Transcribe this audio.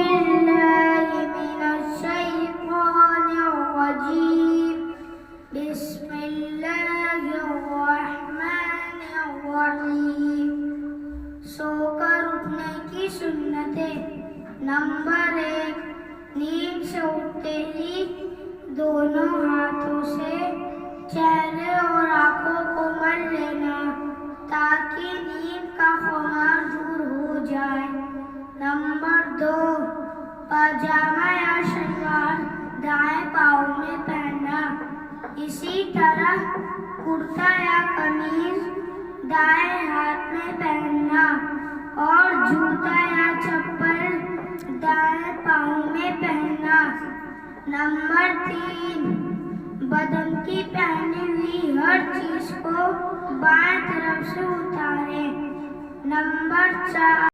بالله من الشيطان الرجيم بسم الله الرحمن الرحیم سو کر اٹھنے کی سنتیں۔ نمبر 1، نیند سے اٹھتے ہی دونوں ہاتھوں سے چہرے اور آنکھوں کو مل لینا تاکہ نیند کا خمار دور ہو جائے۔ نمبر 2، پاجامہ یا شلوار دائیں پاؤں میں پہننا، اسی طرح کرتا یا قمیض دائیں ہاتھ میں پہننا اور جوتا یا چپل دائیں پاؤں میں پہننا۔ نمبر 3، بدن کی پہنی ہوئی ہر چیز کو بائیں طرف سے اتاریں۔ نمبر 4،